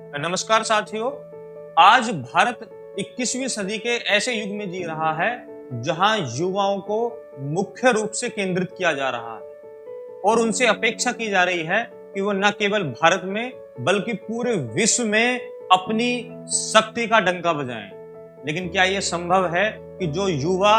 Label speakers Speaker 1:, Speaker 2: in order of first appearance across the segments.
Speaker 1: नमस्कार साथियों। आज भारत 21वीं सदी के ऐसे युग में जी रहा है जहां युवाओं को मुख्य रूप से केंद्रित किया जा रहा है और उनसे अपेक्षा की जा रही है कि वो न केवल भारत में बल्कि पूरे विश्व में अपनी शक्ति का डंका बजाएं। लेकिन क्या यह संभव है कि जो युवा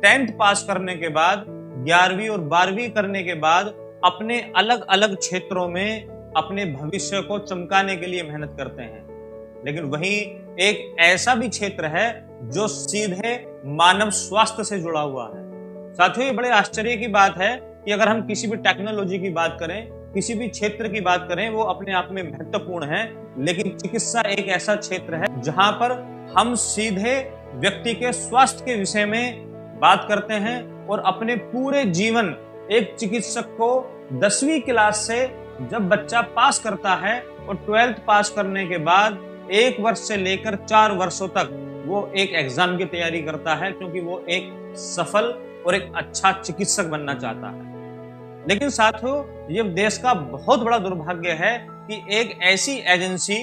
Speaker 1: 10th पास करने के बाद 11वीं और 12वीं करने के बाद अपने अलग अलग क्षेत्रों में अपने भविष्य को चमकाने के लिए मेहनत करते हैं, लेकिन वहीं एक ऐसा भी क्षेत्र है जो सीधे मानव स्वास्थ्य से जुड़ा हुआ है। साथियों, ये बड़े आश्चर्य की बात है कि अगर हम किसी भी टेक्नोलॉजी की बात करें, किसी भी क्षेत्र की बात करें, वो अपने आप में महत्वपूर्ण है, लेकिन चिकित्सा एक ऐसा क्षेत्र है जहां पर हम सीधे व्यक्ति के स्वास्थ्य के विषय में बात करते हैं और अपने पूरे जीवन एक चिकित्सक को 10वीं क्लास से जब बच्चा पास करता है और 12th पास करने के बाद 1 वर्ष से लेकर 4 वर्षों तक वो एक एग्जाम की तैयारी करता है, क्योंकि वो एक सफल और एक अच्छा चिकित्सक बनना चाहता है। लेकिन साथियों, ये देश का बहुत बड़ा दुर्भाग्य है कि एक ऐसी एजेंसी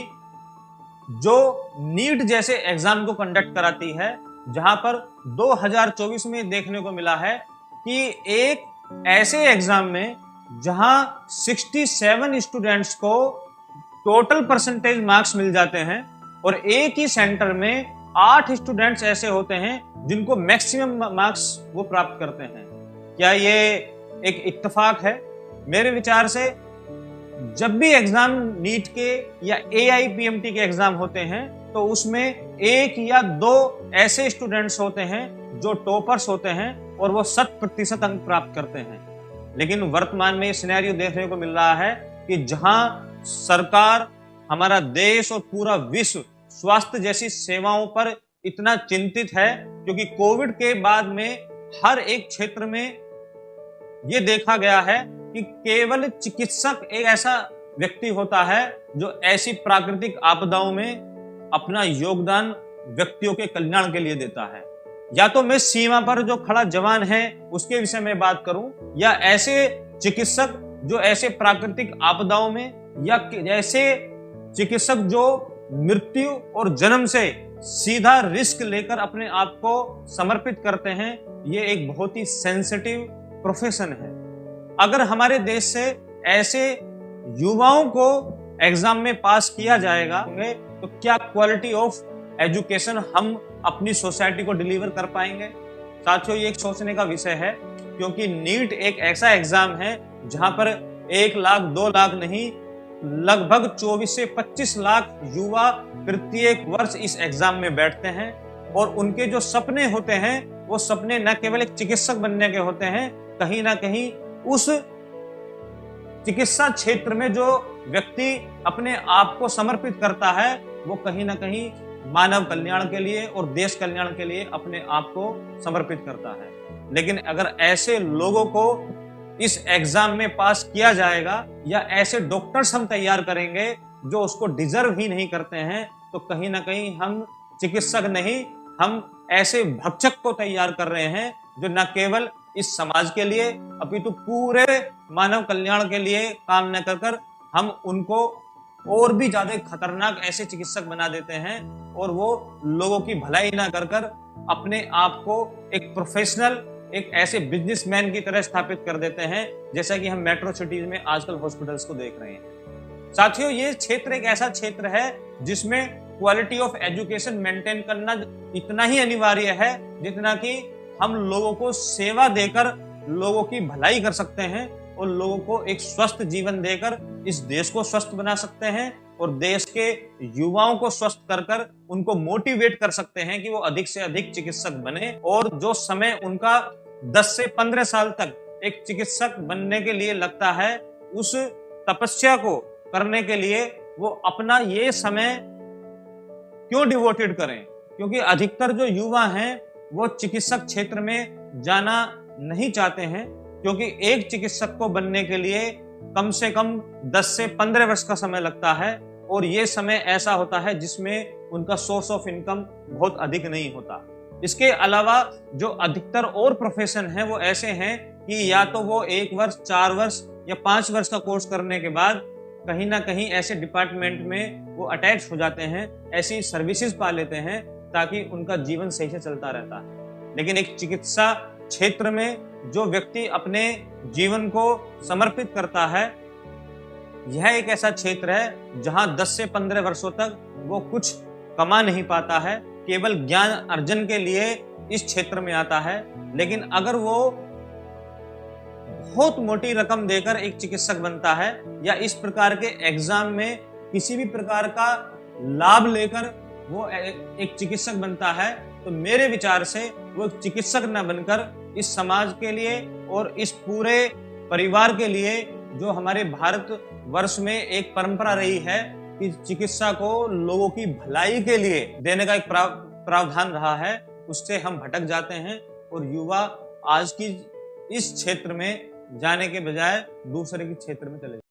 Speaker 1: जो नीट जैसे एग्जाम को कंडक्ट कराती है, जहां पर 2024 में देखने को मिला है कि एक ऐसे एग्जाम में जहां 67 स्टूडेंट्स को टोटल परसेंटेज मार्क्स मिल जाते हैं और एक ही सेंटर में 8 स्टूडेंट्स ऐसे होते हैं जिनको मैक्सिमम मार्क्स वो प्राप्त करते हैं। क्या ये एक इत्तेफाक है? मेरे विचार से जब भी एग्जाम नीट के या AIPMT के एग्जाम होते हैं तो उसमें 1 या 2 ऐसे स्टूडेंट्स होते हैं जो टॉपर्स होते हैं और वो 100% अंक प्राप्त करते हैं। लेकिन वर्तमान में ये सिनेरियो देखने को मिल रहा है कि जहां सरकार, हमारा देश और पूरा विश्व स्वास्थ्य जैसी सेवाओं पर इतना चिंतित है, क्योंकि कोविड के बाद में हर एक क्षेत्र में ये देखा गया है कि केवल चिकित्सक एक ऐसा व्यक्ति होता है जो ऐसी प्राकृतिक आपदाओं में अपना योगदान व्यक्तियों के कल्याण के लिए देता है। या तो मैं सीमा पर जो खड़ा जवान है उसके विषय में बात करूं, या ऐसे चिकित्सक जो ऐसे प्राकृतिक आपदाओं में, या ऐसे चिकित्सक जो मृत्यु और जन्म से सीधा रिस्क लेकर अपने आप को समर्पित करते हैं। ये एक बहुत ही सेंसिटिव प्रोफेशन है। अगर हमारे देश से ऐसे युवाओं को एग्जाम में पास किया जाएगा तो क्या क्वालिटी ऑफ एजुकेशन हम अपनी सोसाइटी को डिलीवर कर पाएंगे? साथियों, ये एक सोचने का विषय है, क्योंकि नीट एक ऐसा एग्जाम है जहां पर 1 लाख 2 लाख नहीं, लगभग 24 से 25 लाख युवा प्रत्येक वर्ष इस एग्जाम में बैठते हैं और उनके जो सपने होते हैं वो सपने न केवल एक चिकित्सक बनने के होते हैं, कहीं ना कहीं उस चिकित्सा क्षेत्र में जो व्यक्ति अपने आप को समर्पित करता है वो कहीं ना कहीं मानव कल्याण के लिए और देश कल्याण के लिए अपने आप को समर्पित करता है। लेकिन अगर ऐसे लोगों को इस एग्जाम में पास किया जाएगा या ऐसे डॉक्टर्स हम तैयार करेंगे जो उसको डिजर्व ही नहीं करते हैं, तो कहीं ना कहीं हम चिकित्सक नहीं, हम ऐसे भक्षक को तैयार कर रहे हैं जो न केवल इस समाज के लिए अपितु पूरे मानव कल्याण के लिए काम न कर हम उनको और भी ज्यादा खतरनाक ऐसे चिकित्सक बना देते हैं और वो लोगों की भलाई ना कर अपने आप को एक प्रोफेशनल, एक ऐसे बिजनेसमैन की तरह स्थापित कर देते हैं, जैसा कि हम मेट्रो सिटीज में आजकल हॉस्पिटल्स को देख रहे हैं। साथियों, ये क्षेत्र एक ऐसा क्षेत्र है जिसमें क्वालिटी ऑफ एजुकेशन मेंटेन करना इतना ही अनिवार्य है जितना कि हम लोगों को सेवा देकर लोगों की भलाई कर सकते हैं और लोगों को एक स्वस्थ जीवन देकर इस देश को स्वस्थ बना सकते हैं और देश के युवाओं को स्वस्थ कर उनको मोटिवेट कर सकते हैं कि वो अधिक से अधिक चिकित्सक बने, और जो समय उनका 10 से 15 साल तक एक चिकित्सक बनने के लिए लगता है, उस तपस्या को करने के लिए वो अपना ये समय क्यों डिवोटेड करें? क्योंकि अधिकतर जो युवा हैं वो चिकित्सक क्षेत्र में जाना नहीं चाहते हैं, क्योंकि एक चिकित्सक को बनने के लिए कम से कम 10 से 15 वर्ष का समय लगता है और ये समय ऐसा होता है जिसमें उनका सोर्स ऑफ इनकम बहुत अधिक नहीं होता। इसके अलावा जो अधिकतर और प्रोफेशन हैं वो ऐसे हैं कि या तो वो 1 वर्ष, 4 वर्ष या 5 वर्ष का कोर्स करने के बाद कहीं ना कहीं ऐसे डिपार्टमेंट में वो अटैच हो जाते हैं, ऐसी सर्विसेज पा लेते हैं ताकि उनका जीवन सही से चलता रहता है। लेकिन एक चिकित्सा क्षेत्र में जो व्यक्ति अपने जीवन को समर्पित करता है, यह एक ऐसा क्षेत्र है जहां 10 से 15 वर्षों तक वो कुछ कमा नहीं पाता है, केवल ज्ञान अर्जन के लिए इस क्षेत्र में आता है। लेकिन अगर वो बहुत मोटी रकम देकर एक चिकित्सक बनता है या इस प्रकार के एग्जाम में किसी भी प्रकार का लाभ लेकर वो एक चिकित्सक बनता है, तो मेरे विचार से वो एक चिकित्सक न बनकर इस समाज के लिए और इस पूरे परिवार के लिए, जो हमारे भारत वर्ष में एक परंपरा रही है कि चिकित्सा को लोगों की भलाई के लिए देने का एक प्रावधान रहा है, उससे हम भटक जाते हैं और युवा आज की इस क्षेत्र में जाने के बजाय दूसरे के क्षेत्र में चले जाते हैं।